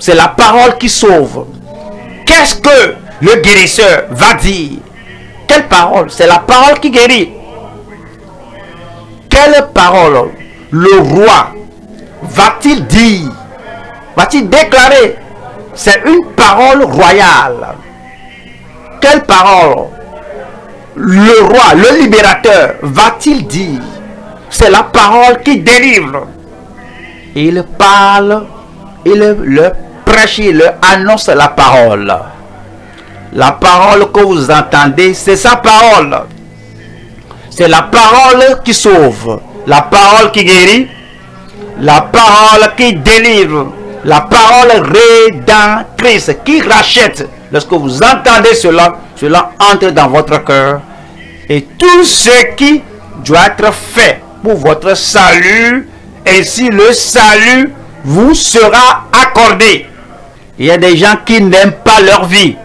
C'est la parole qui sauve. Qu'est-ce que le guérisseur va dire? Quelle parole? C'est la parole qui guérit. Quelle parole le roi va-t-il dire? Va-t-il déclarer? C'est une parole royale. Quelle parole le roi, le libérateur, va-t-il dire? C'est la parole qui délivre. Il parle, il le prêche, il leur annonce la parole. La parole que vous entendez, c'est sa parole. C'est la parole qui sauve, la parole qui guérit, la parole qui délivre, la parole rédemptrice qui rachète. Lorsque vous entendez cela, cela entre dans votre cœur. Et tout ce qui doit être fait pour votre salut, ainsi le salut vous sera accordé. Il y a des gens qui n'aiment pas leur vie.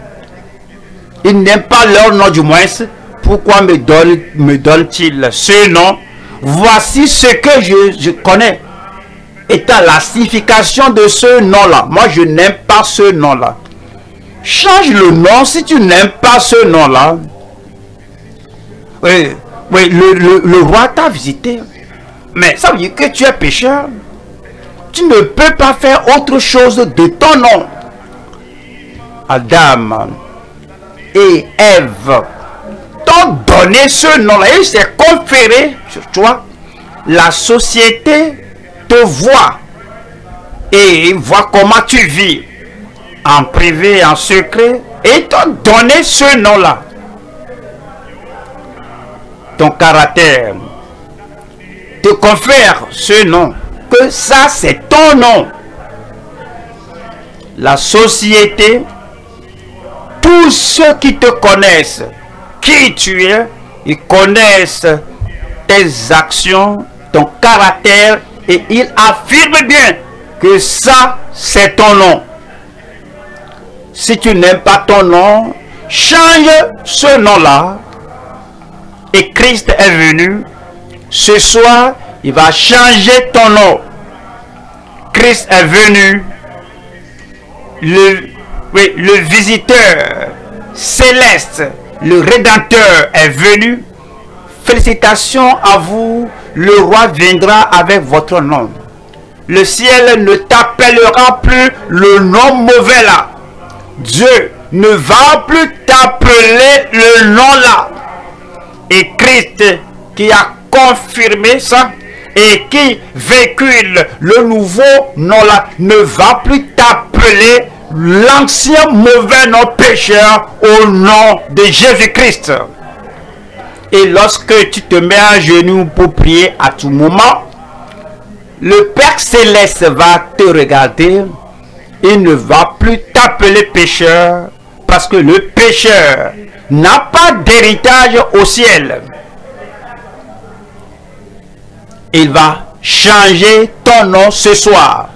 Ils n'aiment pas leur nom du moins. Pourquoi me donne-t-il ce nom? Voici ce que je connais étant la signification de ce nom-là. Moi, je n'aime pas ce nom-là. Change le nom si tu n'aimes pas ce nom-là. Oui, le roi t'a visité. Mais ça veut dire que tu es pécheur. Tu ne peux pas faire autre chose de ton nom. Adam et Ève t'ont donné ce nom-là. Il s'est conféré sur toi. La société te voit et voit comment tu vis en privé, en secret, et t'ont donné ce nom-là. Ton caractère te confère ce nom, que ça c'est ton nom. La société, tous ceux qui te connaissent, qui tu es, ils connaissent tes actions, ton caractère, et ils affirment bien que ça c'est ton nom. Si tu n'aimes pas ton nom, change ce nom-là. Et Christ est venu. Ce soir, il va changer ton nom. Christ est venu. Le visiteur céleste, le Rédempteur est venu. Félicitations à vous. Le roi viendra avec votre nom. Le ciel ne t'appellera plus le nom mauvais là. Dieu ne va plus t'appeler le nom là. Et Christ qui a confirmé ça et qui véhicule le nouveau nom là ne va plus t'appeler l'ancien mauvais nom pécheur au nom de Jésus-Christ. Et lorsque tu te mets à genoux pour prier à tout moment, le Père Céleste va te regarder. Il ne va plus t'appeler pécheur parce que le pécheur n'a pas d'héritage au ciel. Il va changer ton nom ce soir.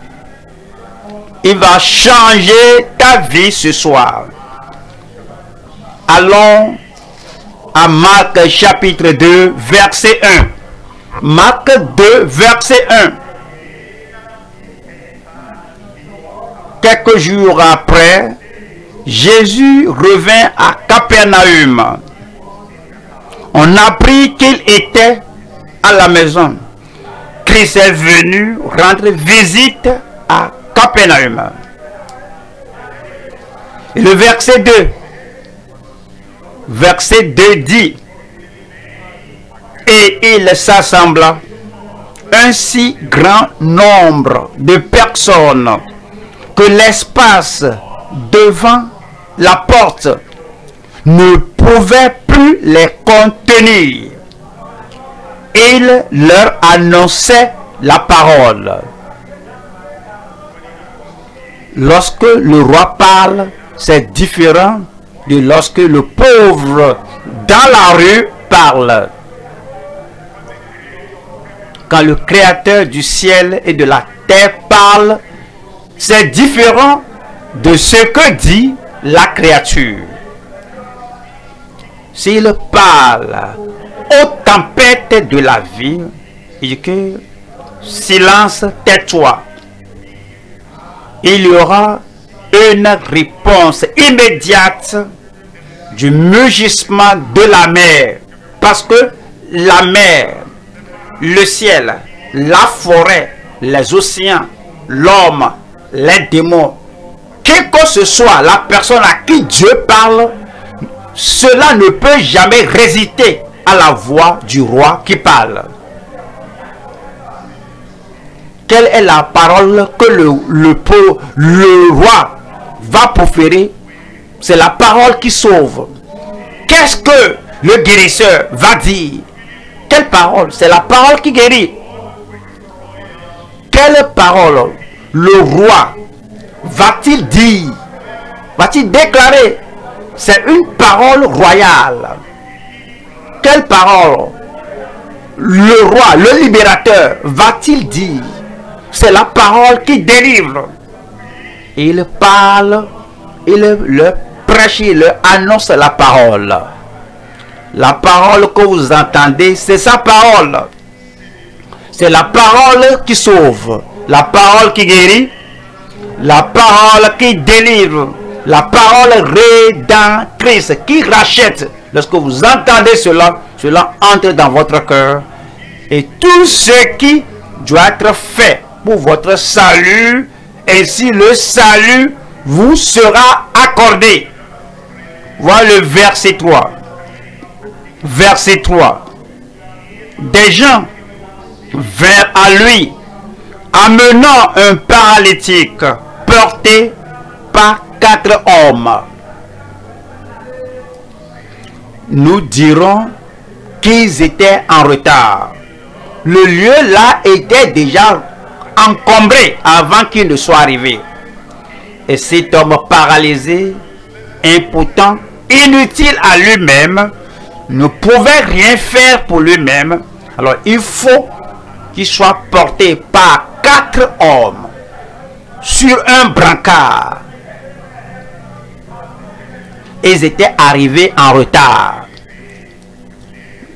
Il va changer ta vie ce soir. Allons à Marc chapitre 2 verset 1. Marc 2 verset 1. Quelques jours après, Jésus revint à Capernaum. On apprit qu'il était à la maison. Christ est venu rendre visite à Capernaum. Et le verset 2. Verset 2 dit: et il s'assembla un si grand nombre de personnes que l'espace devant la porte ne pouvait plus les contenir. Il leur annonçait la parole. Lorsque le roi parle, c'est différent de lorsque le pauvre dans la rue parle. Quand le Créateur du ciel et de la terre parle, c'est différent de ce que dit la créature. S'il parle aux tempêtes de la vie, il dit que silence, tais-toi. Il y aura une réponse immédiate du mugissement de la mer. Parce que la mer, le ciel, la forêt, les océans, l'homme, les démons, quelle que ce soit la personne à qui Dieu parle, cela ne peut jamais résister à la voix du roi qui parle. Quelle est la parole que le roi va proférer? C'est la parole qui sauve. Qu'est-ce que le guérisseur va dire? Quelle parole? C'est la parole qui guérit. Quelle parole le roi va-t-il dire? Va-t-il déclarer? C'est une parole royale. Quelle parole le roi, le libérateur, va-t-il dire? C'est la parole qui délivre. Il parle, il le prêche, il annonce la parole. La parole que vous entendez, c'est sa parole. C'est la parole qui sauve, la parole qui guérit, la parole qui délivre, la parole rédemptrice qui rachète. Lorsque vous entendez cela, cela entre dans votre cœur. Et tout ce qui doit être fait pour votre salut, ainsi le salut vous sera accordé. Voilà le verset 3. Verset 3. Des gens vinrent à lui, amenant un paralytique porté par 4 hommes. Nous dirons qu'ils étaient en retard. Le lieu là était déjà encombré avant qu'il ne soit arrivé. Et cet homme paralysé, impotent, inutile à lui-même, ne pouvait rien faire pour lui-même. Alors il faut qu'il soit porté par 4 hommes sur un brancard. Ils étaient arrivés en retard.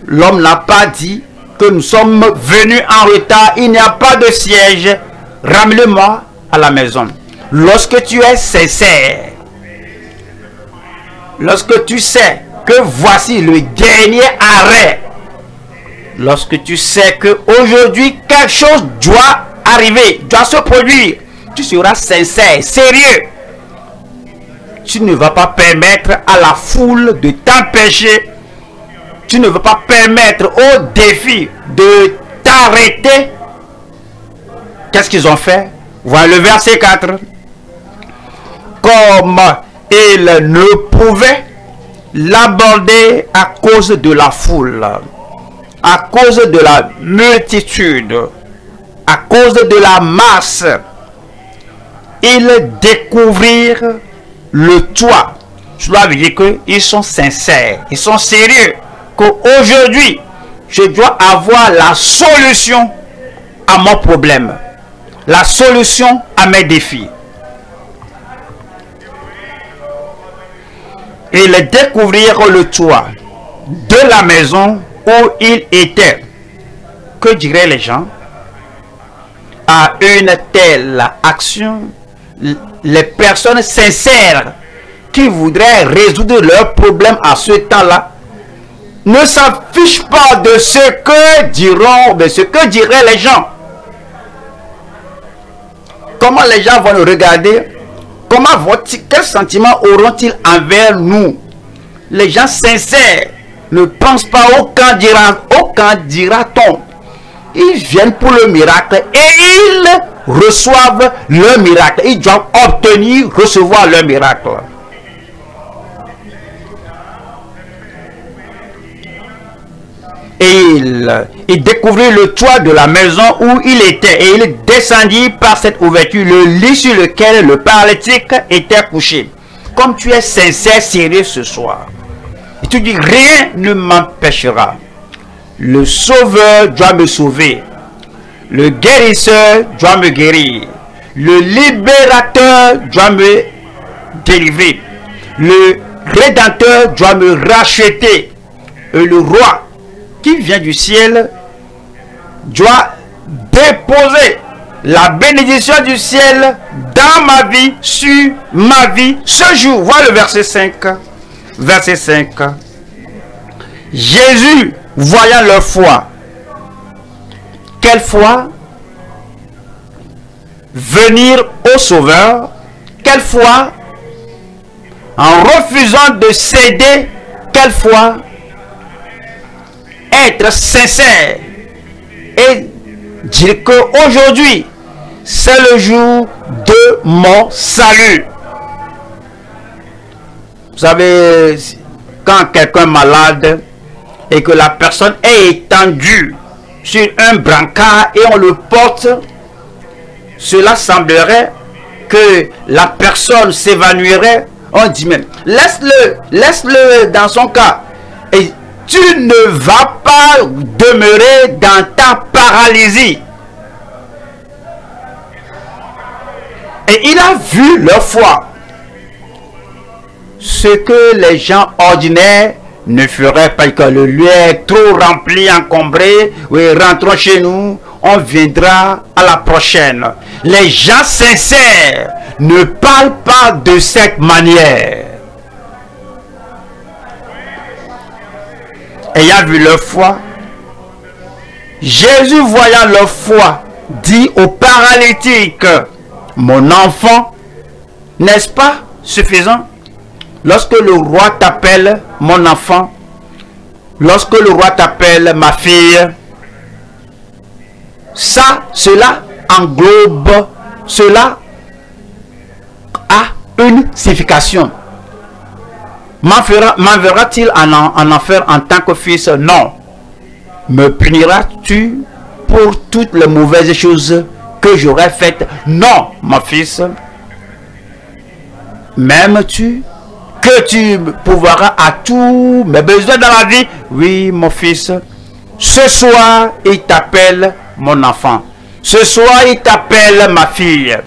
L'homme n'a pas dit que nous sommes venus en retard, il n'y a pas de siège, ramène-moi à la maison. Lorsque tu es sincère, lorsque tu sais que voici le dernier arrêt, lorsque tu sais que aujourd'hui quelque chose doit arriver, doit se produire, tu seras sincère, sérieux. Tu ne vas pas permettre à la foule de t'empêcher. Tu ne vas pas permettre au défi de t'arrêter. Qu'est-ce qu'ils ont fait? Voilà le verset 4. Comme ils ne pouvaient l'aborder à cause de la foule, à cause de la multitude, à cause de la masse, ils découvrirent le toit. Cela veut dire qu'ils sont sincères, ils sont sérieux. Qu'aujourd'hui, je dois avoir la solution à mon problème, la solution à mes défis. Ils découvrirent le toit de la maison où il était. Que diraient les gens? À une telle action, les personnes sincères qui voudraient résoudre leurs problèmes à ce temps-là ne s'affichent pas de ce que diront, de ce que diraient les gens. Comment les gens vont nous regarder? Comment vont-ils, quel sentiment auront-ils envers nous? Les gens sincères ne pensent pas au quand dira-t-on. Ils viennent pour le miracle et ils reçoivent le miracle. Ils doivent obtenir, recevoir le miracle. Et il découvrit le toit de la maison où il était et il descendit par cette ouverture le lit sur lequel le paralytique était couché. Comme tu es sincère, sérieux ce soir, et tu dis rien ne m'empêchera. Le sauveur doit me sauver, le guérisseur doit me guérir, le libérateur doit me délivrer, le rédempteur doit me racheter, et le roi qui vient du ciel doit déposer la bénédiction du ciel dans ma vie, sur ma vie, ce jour. Voilà le verset 5. Verset 5. Jésus, voyant leur foi. Quelle foi? Venir au Sauveur. Quelle foi? En refusant de céder. Quelle foi? Être sincère et dire qu'aujourd'hui, c'est le jour de mon salut. Vous savez, quand quelqu'un est malade et que la personne est étendue sur un brancard et on le porte, cela semblerait que la personne s'évanouirait. On dit même, laisse-le dans son cas. Et tu ne vas pas demeurer dans ta paralysie. Et il a vu leur foi. Ce que les gens ordinaires ne feraient pas, que le lieu est trop rempli, encombré. Oui, rentrons chez nous, on viendra à la prochaine. Les gens sincères ne parlent pas de cette manière. Ayant vu leur foi, Jésus voyant leur foi, dit au paralytique, mon enfant, n'est-ce pas suffisant? Lorsque le roi t'appelle mon enfant, lorsque le roi t'appelle ma fille, cela englobe, cela a une signification. M'enverra-t-il en enfer en tant que fils? Non. Me puniras-tu pour toutes les mauvaises choses que j'aurais faites? Non, mon fils. M'aimes-tu que tu pourvoiras à tous mes besoins dans la vie? Oui, mon fils. Ce soir, il t'appelle mon enfant. Ce soir, il t'appelle ma fille.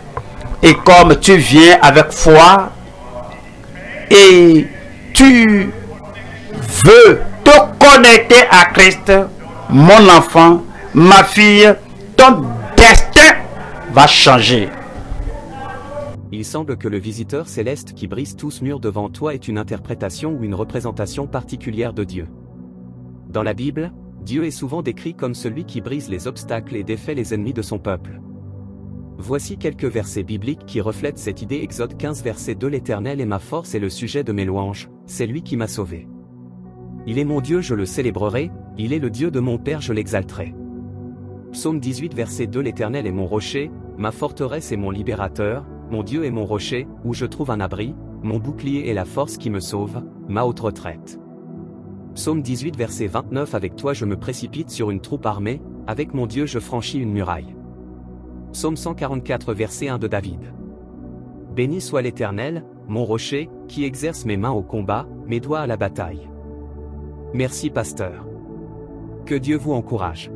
Et comme tu viens avec foi et tu veux te connecter à Christ, mon enfant, ma fille, ton destin va changer. Il semble que le visiteur céleste qui brise tout ce mur devant toi est une interprétation ou une représentation particulière de Dieu. Dans la Bible, Dieu est souvent décrit comme celui qui brise les obstacles et défait les ennemis de son peuple. Voici quelques versets bibliques qui reflètent cette idée. Exode 15 verset 2. L'Éternel est ma force et le sujet de mes louanges, c'est lui qui m'a sauvé. Il est mon Dieu, je le célébrerai, il est le Dieu de mon Père, je l'exalterai. Psaume 18 verset 2. L'Éternel est mon rocher, ma forteresse et mon libérateur, mon Dieu est mon rocher, où je trouve un abri, mon bouclier est la force qui me sauve, ma haute retraite. Psaume 18 verset 29. Avec toi je me précipite sur une troupe armée, avec mon Dieu je franchis une muraille. Psaume 144 verset 1 de David. Béni soit l'Éternel, mon rocher, qui exerce mes mains au combat, mes doigts à la bataille. Merci pasteur. Que Dieu vous encourage.